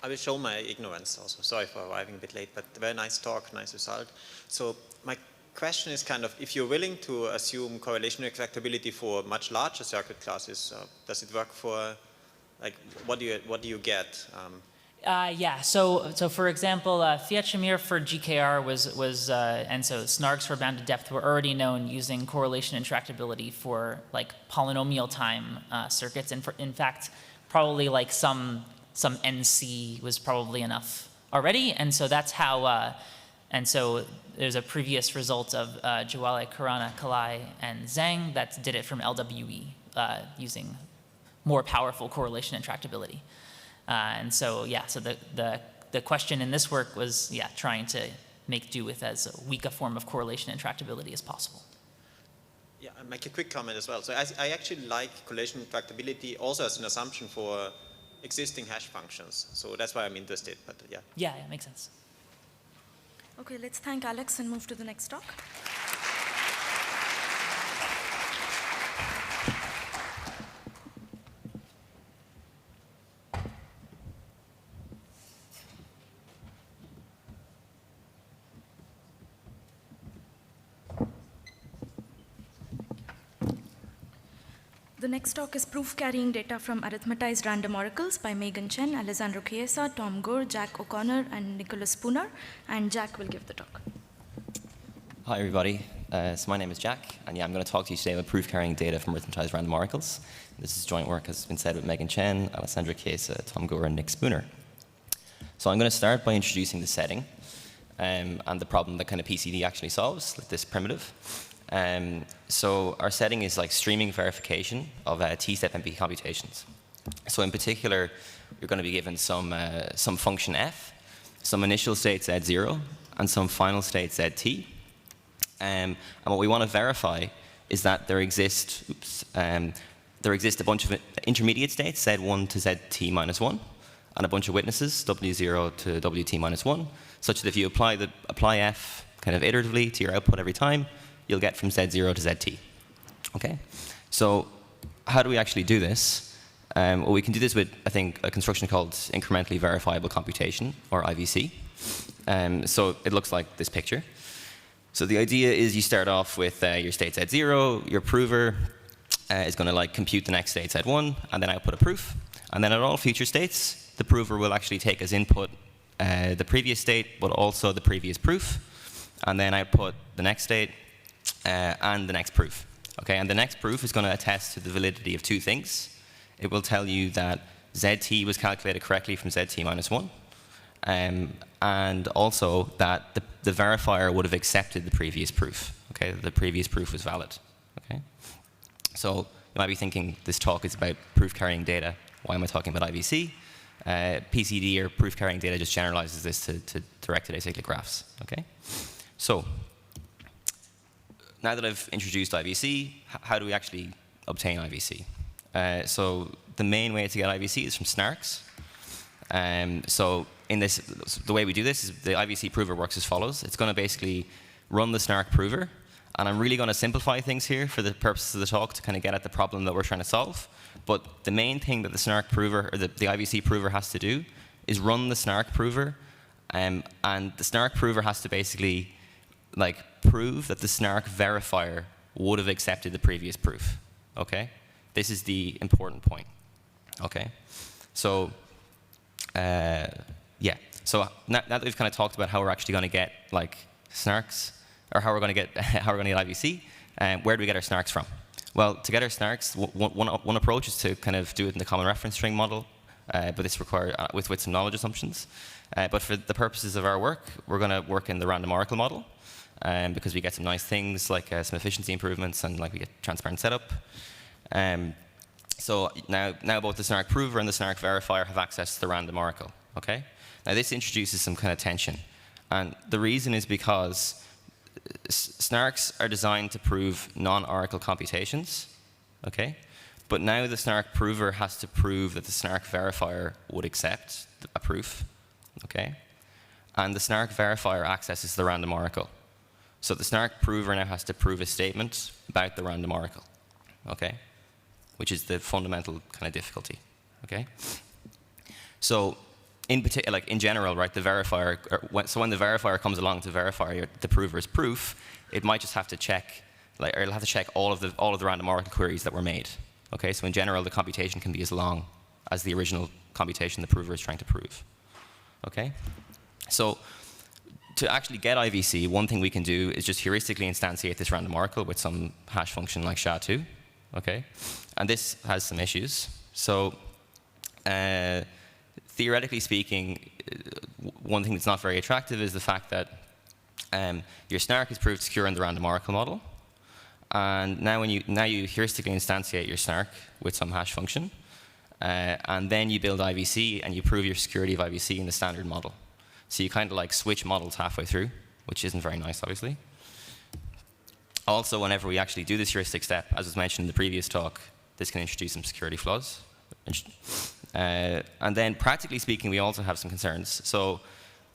I will show my ignorance also. Sorry for arriving a bit late, but very nice talk, nice result. So my question is kind of, if you're willing to assume correlation extractability for much larger circuit classes, does it work for, what do you get? Yeah, so for example, Fiat-Shamir for GKR was and so snarks for bounded depth were already known using correlation and tractability for polynomial time circuits, and in fact, probably some NC was probably enough already, and so that's how, and so there's a previous result of Jawale, Khurana, Kalai, and Zhang that did it from LWE using more powerful correlation and tractability. And so, yeah, so the question in this work was, trying to make do with as weak a form of correlation and tractability as possible. Yeah, I'll make a quick comment as well. So I actually like correlation and tractability also as an assumption for existing hash functions. So that's why I'm interested, but yeah. Yeah, it makes sense. Okay, let's thank Alex and move to the next talk. The next talk is Proof Carrying Data from Arithmetized Random Oracles by Megan Chen, Alessandro Chiesa, Tom Gore, Jack O'Connor, and Nicholas Spooner. And Jack will give the talk. Hi, everybody. So my name is Jack, and I'm going to talk to you today about proof carrying data from arithmetized random oracles. This is joint work, as has been said, with Megan Chen, Alessandro Chiesa, Tom Gore, and Nick Spooner. So I'm going to start by introducing the setting and the problem that kind of PCD actually solves, like this primitive. So our setting is like streaming verification of t-step MP computations. So in particular, you're going to be given some function f, some initial state z0, and some final state zt. And what we want to verify is that there exist a bunch of intermediate states, z1 to zt minus 1, and a bunch of witnesses, w0 to wt minus 1, such that if you apply f kind of iteratively to your output every time, you'll get from z0 to zt. Okay? So how do we actually do this? Well, we can do this with, I think, a construction called incrementally verifiable computation, or IVC. So it looks like this picture. So the idea is you start off with your state z0, your prover is going to like compute the next state z1, and then output a proof. And then at all future states, the prover will actually take as input the previous state, but also the previous proof, and then output the next state, and the next proof. Okay, and the next proof is going to attest to the validity of two things. It will tell you that zt was calculated correctly from zt minus 1, and also that the verifier would have accepted the previous proof. Okay, the previous proof was valid. Okay, so you might be thinking this talk is about proof carrying data. Why am I talking about IVC? PCD, or proof carrying data, just generalizes this to directed acyclic graphs. Okay, so now that I've introduced IVC, how do we actually obtain IVC? So the main way to get IVC is from snarks. So in this, the way we do this is the IVC prover works as follows. It's going to basically run the snark prover, and I'm really going to simplify things here for the purposes of the talk to kind of get at the problem that we're trying to solve. But the main thing that the snark prover, or the IVC prover, has to do is run the snark prover, and the snark prover has to basically like prove that the snark verifier would have accepted the previous proof. Okay, this is the important point. Okay, so yeah. So now that we've kind of talked about how we're actually going to get like snarks, or how we're going to get IVC, where do we get our snarks from? Well, to get our snarks, one approach is to kind of do it in the common reference string model, but this requires with some knowledge assumptions. But for the purposes of our work, we're going to work in the random oracle model, because we get some nice things like some efficiency improvements, and like we get transparent setup. So now both the snark prover and the snark verifier have access to the random oracle. Okay. Now this introduces some kind of tension, and the reason is because snarks are designed to prove non-oracle computations. Okay. But now the snark prover has to prove that the snark verifier would accept a proof. Okay. And the snark verifier accesses the random oracle. So the snark prover now has to prove a statement about the random oracle, okay, which is the fundamental kind of difficulty, okay. So in particular, like in general, right, the verifier, so when the verifier comes along to verify the prover's proof, it might just have to check, or it'll have to check all of the random oracle queries that were made, okay. So in general, the computation can be as long as the original computation the prover is trying to prove, okay. So to actually get IVC, one thing we can do is just heuristically instantiate this random oracle with some hash function like SHA-2, okay? And this has some issues. So theoretically speaking, one thing that's not very attractive is the fact that your snark is proved secure in the random oracle model. And now you heuristically instantiate your snark with some hash function, and then you build IVC and you prove your security of IVC in the standard model. So you kind of like switch models halfway through, which isn't very nice, obviously. Also, whenever we actually do this heuristic step, as was mentioned in the previous talk, this can introduce some security flaws. And then practically speaking, we also have some concerns. So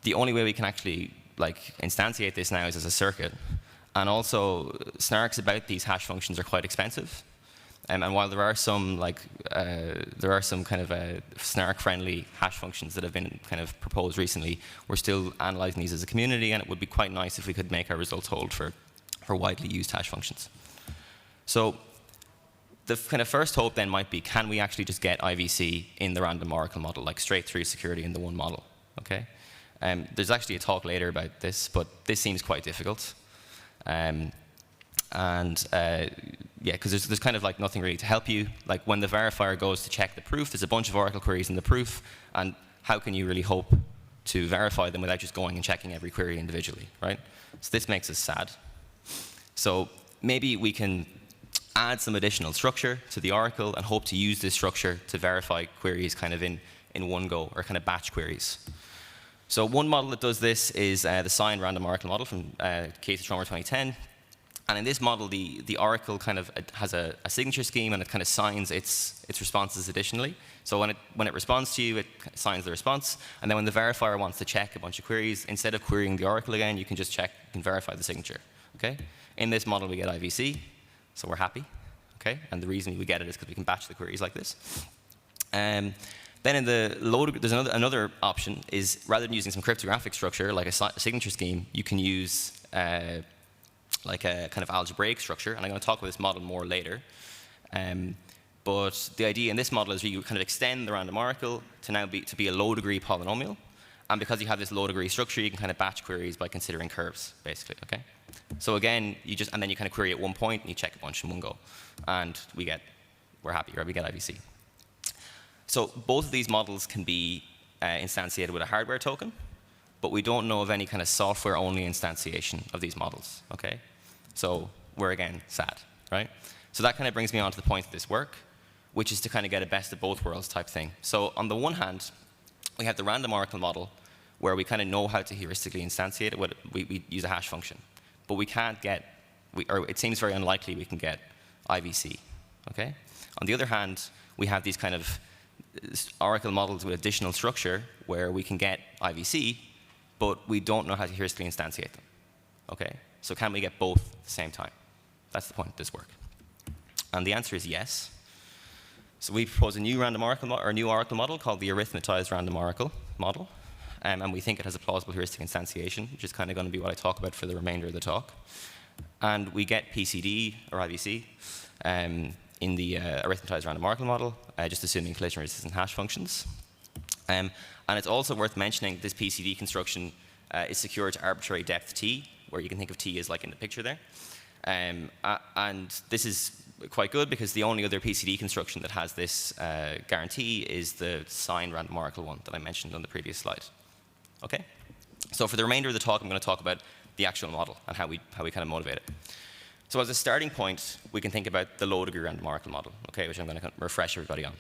the only way we can actually like instantiate this now is as a circuit. And also, snarks about these hash functions are quite expensive. And while there are some kind of snark-friendly hash functions that have been kind of proposed recently, we're still analyzing these as a community, and it would be quite nice if we could make our results hold for widely used hash functions. So the kind of first hope then might be, can we actually just get IVC in the random oracle model, like straight through security in the one model? Okay. There's actually a talk later about this, but this seems quite difficult. Yeah, because there's kind of like nothing really to help you. Like when the verifier goes to check the proof, there's a bunch of oracle queries in the proof, and how can you really hope to verify them without just going and checking every query individually, right? So this makes us sad. So maybe we can add some additional structure to the oracle and hope to use this structure to verify queries kind of in one go, or kind of batch queries. So one model that does this is the signed random oracle model from Casey Schromer 2010. And in this model, the oracle kind of has a signature scheme, and it kind of signs its responses additionally. So when it responds to you, it signs the response. And then when the verifier wants to check a bunch of queries, instead of querying the oracle again, you can just check and verify the signature. Okay? In this model, we get IVC, so we're happy. Okay? And the reason we get it is because we can batch the queries like this. Then in the load, there's another option is, rather than using some cryptographic structure like a signature scheme, you can use like a kind of algebraic structure, and I'm going to talk about this model more later. But the idea in this model is you kind of extend the random oracle to now be a low degree polynomial, and because you have this low degree structure, you can kind of batch queries by considering curves, basically. Okay. So again, and then you kind of query at one point, and you check a bunch in one go, and we're happy, right? We get IVC. So both of these models can be instantiated with a hardware token, but we don't know of any kind of software-only instantiation of these models, okay? So we're, again, sad, right? So that kind of brings me on to the point of this work, which is to kind of get a best of both worlds type thing. So on the one hand, we have the random oracle model, where we kind of know how to heuristically instantiate it. We use a hash function. But we can't get, or it seems very unlikely we can get IVC, okay? On the other hand, we have these kind of oracle models with additional structure where we can get IVC, but we don't know how to heuristically instantiate them. Okay? So can we get both at the same time? That's the point of this work. And the answer is yes. So we propose a new random oracle or new oracle model called the arithmetized random oracle model. And we think it has a plausible heuristic instantiation, which is kind of going to be what I talk about for the remainder of the talk. And we get PCD or IVC in the arithmetized random oracle model, just assuming collision-resistant hash functions. And it's also worth mentioning this PCD construction is secure to arbitrary depth t, where you can think of t as like in the picture there. And this is quite good because the only other PCD construction that has this guarantee is the signed random oracle one that I mentioned on the previous slide. Okay? So for the remainder of the talk, I'm going to talk about the actual model and how we kind of motivate it. So as a starting point, we can think about the low degree random oracle model, okay, which I'm going to refresh everybody on,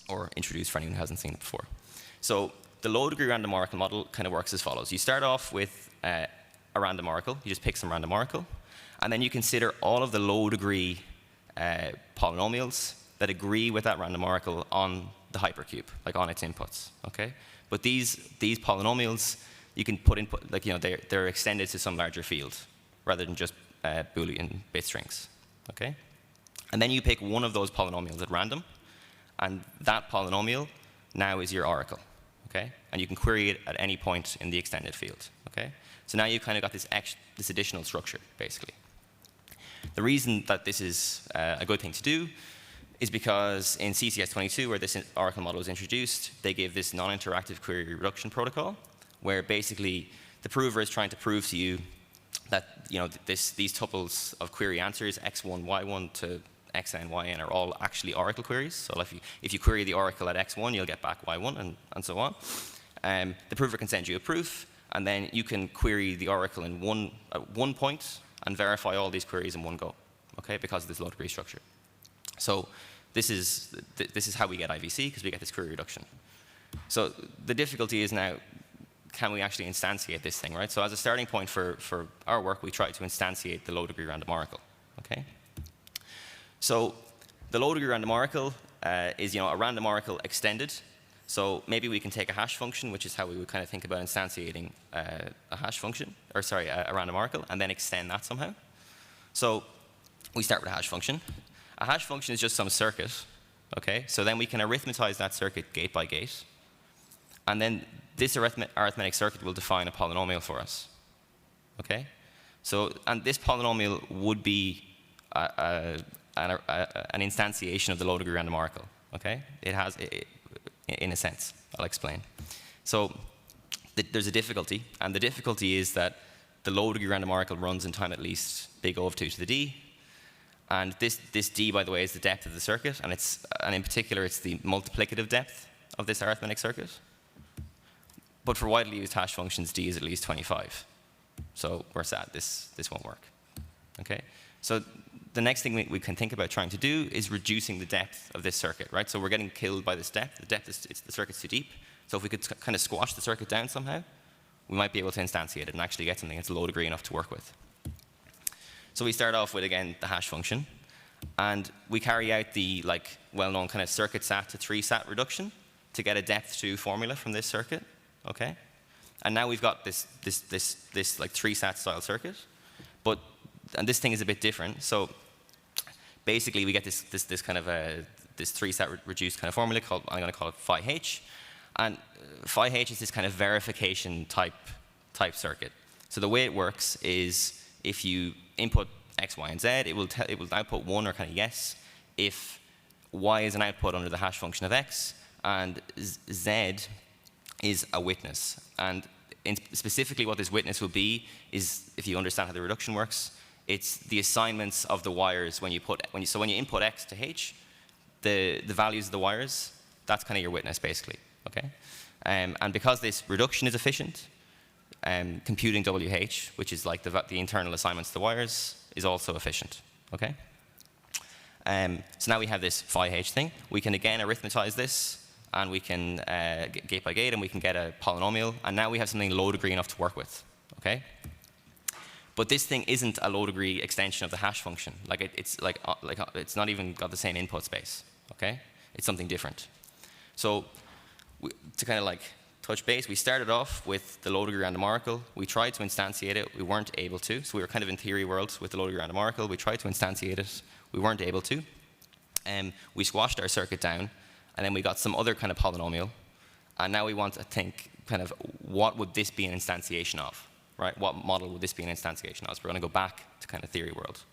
or introduce for anyone who hasn't seen it before. So the low degree random oracle model kind of works as follows. You start off with a random oracle. You just pick some random oracle. And then you consider all of the low degree polynomials that agree with that random oracle on the hypercube, like on its inputs, okay? But these polynomials, you can put input, like, you know, they're extended to some larger field rather than just Boolean bit strings, okay? And then you pick one of those polynomials at random, and that polynomial now is your oracle, okay? And you can query it at any point in the extended field, okay? So now you've kind of got this additional structure, basically. The reason that this is a good thing to do is because in CCS 22, where this oracle model was introduced, they gave this non-interactive query reduction protocol, where basically the prover is trying to prove to you that, you know, these tuples of query answers, x1, y1 to xn, yn, are all actually oracle queries. So if you query the oracle at x1, you'll get back y1, and so on. The prover can send you a proof, and then you can query the oracle at one point and verify all these queries in one go, okay, because of this low degree structure. So this is how we get IVC, because we get this query reduction. So the difficulty is now, can we actually instantiate this thing, right? So as a starting point for our work, we try to instantiate the low degree random oracle, okay? So the low degree random oracle is, you know, a random oracle extended So maybe we can take a hash function, which is how we would kind of think about instantiating a hash function, or sorry, a random oracle, and then extend that somehow. So we start with a hash function. A hash function is just some circuit, okay? So then we can arithmetize that circuit gate by gate, and then this arithmetic circuit will define a polynomial for us, okay? So, and this polynomial would be an instantiation of the low degree random oracle, okay? It has, in a sense, I'll explain. So there's a difficulty, and the difficulty is that the low degree random oracle runs in time at least big O of 2 to the d, and this d, by the way, is the depth of the circuit, and in particular, it's the multiplicative depth of this arithmetic circuit. But for widely used hash functions, d is at least 25. So we're sad, this won't work, okay? So the next thing we can think about trying to do is reducing the depth of this circuit, right? So we're getting killed by this depth. The depth is, the circuit's too deep. So if we could kind of squash the circuit down somehow, we might be able to instantiate it and actually get something that's low degree enough to work with. So we start off with, again, the hash function. And we carry out the well-known kind of circuit sat to 3 sat reduction to get a depth 2 formula from this circuit, okay? And now we've got this like 3 sat style circuit. And this thing is a bit different. So basically, we get this kind of this 3 sat reduced kind of formula called, I'm going to call it phi h. And phi h is this kind of verification type circuit. So the way it works is if you input x, y, and z, it will output 1 or kind of yes if y is an output under the hash function of x and z is a witness. And specifically what this witness will be is, if you understand how the reduction works, it's the assignments of the wires when you input x to h, the values of the wires, that's kind of your witness basically, okay? And because this reduction is efficient, computing WH, which is like the internal assignments to the wires, is also efficient, okay? So now we have this phi h thing. We can again arithmetize this, and we can gate by gate, and we can get a polynomial, and now we have something low degree enough to work with, okay? But this thing isn't a low degree extension of the hash function. It's not even got the same input space, okay? It's something different. So to kind of like touch base, we started off with the low degree random oracle. We tried to instantiate it. We weren't able to. So we were kind of in theory world with the low degree random oracle. We tried to instantiate it. We weren't able to. We squashed our circuit down, and then we got some other kind of polynomial. And now we want to think kind of what would this be an instantiation of, right? What model would this be an instantiation of? So we're going to go back to kind of theory world.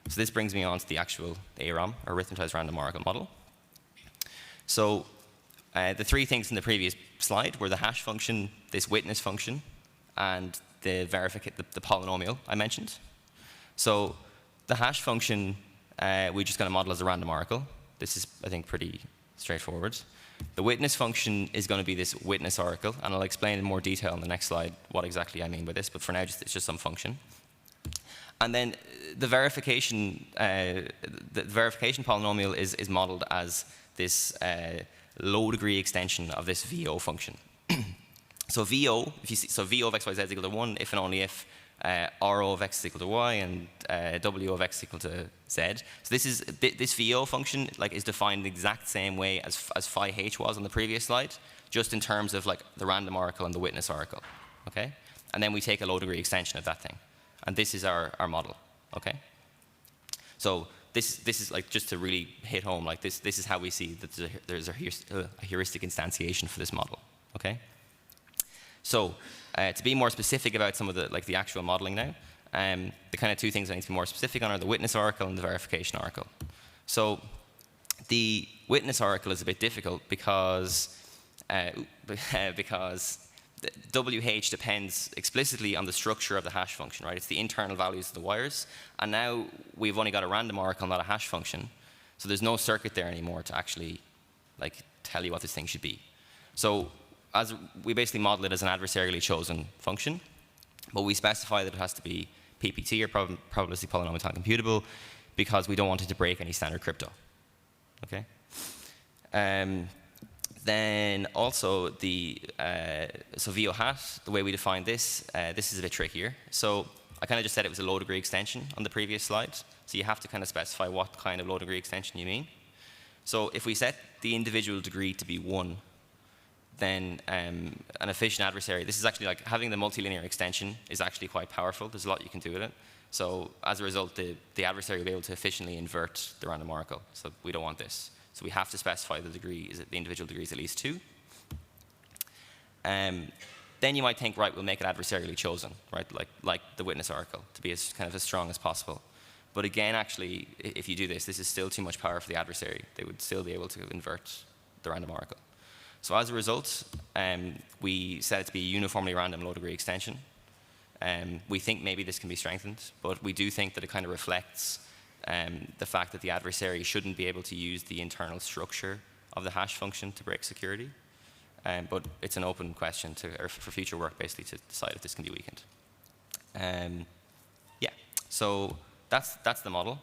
So this brings me on to the actual AROM, or arithmetized random oracle model. So the 3 things in the previous slide were the hash function, this witness function, and the polynomial I mentioned. So the hash function, we're just going to model as a random oracle. This is, I think, pretty straightforward. The witness function is going to be this witness oracle, and I'll explain in more detail in the next slide what exactly I mean by this, but for now, it's just some function. And then the verification polynomial is modeled as this low degree extension of this VO function. So VO, VO of x, y, z is equal to 1 if and only if RO of x is equal to y and W of x is equal to z. So this VO function is defined the exact same way as phi h was on the previous slide, just in terms of the random oracle and the witness oracle, okay? And then we take a low degree extension of that thing. And this is our model, okay? So this is just to really hit home, this is how we see that there's a heuristic instantiation for this model, okay? So to be more specific about some of the actual modeling now, the kind of 2 things I need to be more specific on are the witness oracle and the verification oracle. So the witness oracle is a bit difficult because WH depends explicitly on the structure of the hash function, right? It's the internal values of the wires. And now we've only got a random oracle, not a hash function. So there's no circuit there anymore to actually tell you what this thing should be. So we basically model it as an adversarially chosen function, but we specify that it has to be PPT, or probabilistic polynomial computable, because we don't want it to break any standard crypto, okay? Then also so VO hat, the way we define this, this is a bit trickier. So I kind of just said it was a low degree extension on the previous slide. So you have to kind of specify what kind of low degree extension you mean. So if we set the individual degree to be 1, then an efficient adversary, this is actually like having the multilinear extension is actually quite powerful. There's a lot you can do with it. So as a result, the adversary will be able to efficiently invert the random oracle. So we don't want this. So we have to specify the degree, is it the individual degrees at least 2. Then you might think, right, we'll make it adversarially chosen, right, like the witness oracle, to be as kind of as strong as possible. But again, actually, if you do this, this is still too much power for the adversary. They would still be able to invert the random oracle. So as a result, we set it to be a uniformly random low-degree extension. We think maybe this can be strengthened, but we do think that it kind of reflects the fact that the adversary shouldn't be able to use the internal structure of the hash function to break security. But it's an open question or for future work, basically, to decide if this can be weakened. Yeah, so that's the model.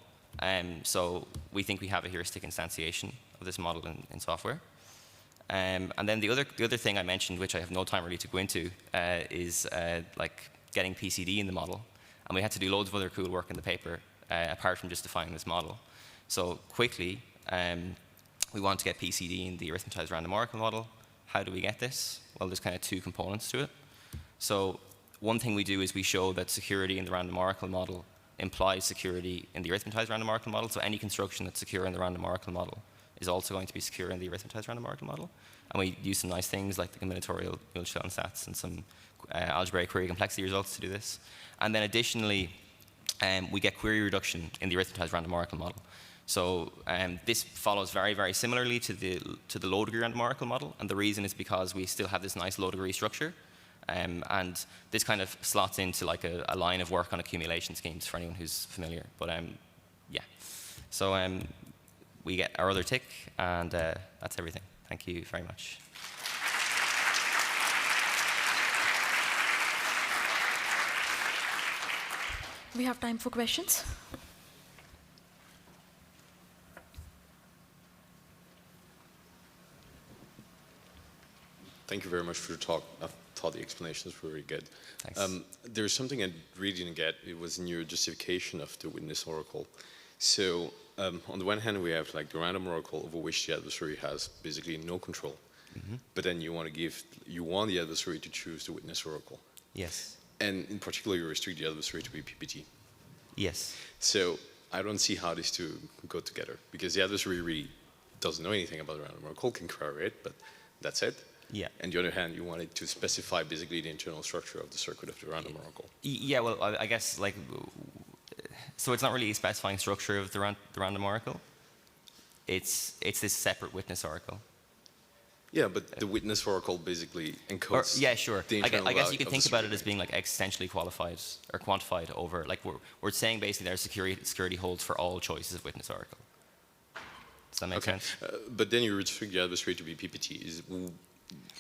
So we think we have a heuristic instantiation of this model in software. And then the other thing I mentioned, which I have no time really to go into, is like getting PCD in the model. And we had to do loads of other cool work in the paper, apart from just defining this model. So quickly, we want to get PCD in the arithmetized random oracle model. How do we get this? Well, there's kind of 2 components to it. So one thing we do is we show that security in the random oracle model implies security in the arithmetized random oracle model. So any construction that's secure in the random oracle model is also going to be secure in the arithmetized random oracle model. And we use some nice things like the combinatorial Müller-Schellen stats and some algebraic query complexity results to do this. And then additionally, we get query reduction in the arithmetized random oracle model. So this follows very, very similarly to the low-degree random oracle model. And the reason is because we still have this nice low-degree structure. And this kind of slots into like a line of work on accumulation schemes for anyone who's familiar. But yeah, so we get our other tick, and that's everything. Thank you very much. We have time for questions. Thank you very much for your talk. I thought the explanations were very good. Thanks. There's something I really didn't get. It was in your justification of the witness oracle. So on the one hand, we have like the random oracle over which the adversary has basically no control. Mm-hmm. But then you want the adversary to choose the witness oracle. Yes. And in particular, you restrict the adversary to be PPT. Yes. So I don't see how these 2 go together, because the adversary really doesn't know anything about the random oracle, can query it, but that's it. Yeah. On the other hand, you wanted to specify basically the internal structure of the circuit of the random oracle. Yeah, well, I guess like, so it's not really specifying structure of the random oracle. It's this separate witness oracle. Yeah, but the witness oracle basically encodes. Yeah, sure. The internal I guess you value could of think the about it circuit. as being like existentially qualified or quantified over, like we're saying basically their security holds for all choices of witness oracle. Does that make sense? But then you restrict the adversary to be PPT.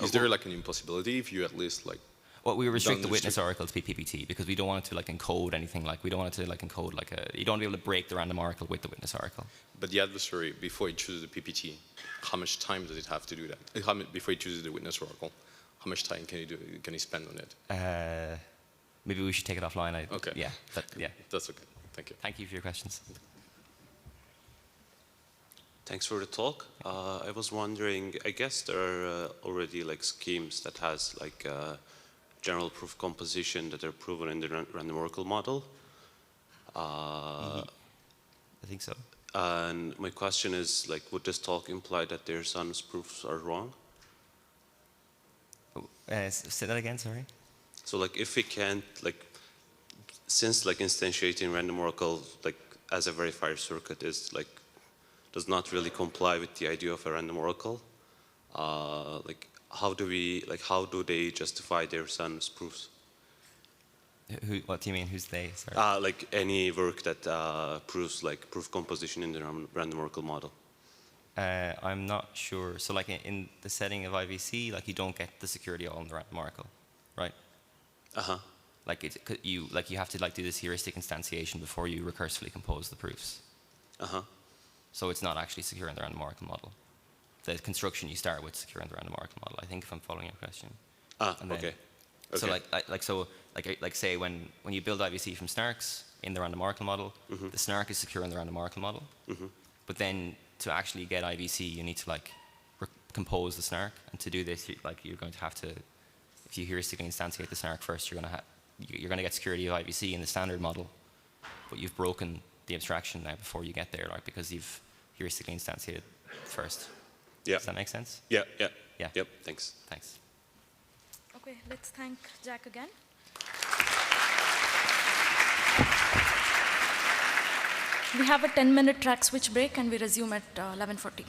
Is there like an impossibility if you at least like? Well, we restrict the witness oracle to be PPT because we don't want it to like encode anything. Like we don't want it to like encode like you don't want to be able to break the random oracle with the witness oracle. But the adversary, before he chooses the PPT, how much time does it have to do that? Before he chooses the witness oracle, how much time can he spend on it? Maybe we should take it offline. Okay. Yeah. Yeah. That's okay. Thank you. Thank you for your questions. Thanks for the talk. I was wondering, I guess there are already like schemes that has like general proof composition that are proven in the random oracle model. I think so. And my question is, like, would this talk imply that their son's proofs are wrong? Say that again, sorry. So like if we can't, like, since like instantiating random oracle like as a verifier circuit is like does not really comply with the idea of a random oracle, like how do they justify their son's proofs? What do you mean? Who's they? Sorry. Like any work that proves like proof composition in the random oracle model. I'm not sure. So like in the setting of IVC, like you don't get the security all in the random oracle, right? Like you have to like do this heuristic instantiation before you recursively compose the proofs. So it's not actually secure in the random oracle model. The construction you start with secure in the random oracle model. I think if I'm following your question. Okay. So like say when you build IVC from snarks in the random oracle model, the snark is secure in the random oracle model. But then to actually get IVC, you need to like compose the snark. And to do this, you're going to have to, if you heuristically instantiate the snark first, you're going to get security of IVC in the standard model, but you've broken the abstraction now before you get there, because you've heuristically instantiated first. Yeah. Does that make sense? Yeah. Yeah. Yep. Thanks. Thanks. Okay, let's thank Jack again. We have a 10-minute track switch break and we resume at 11:40.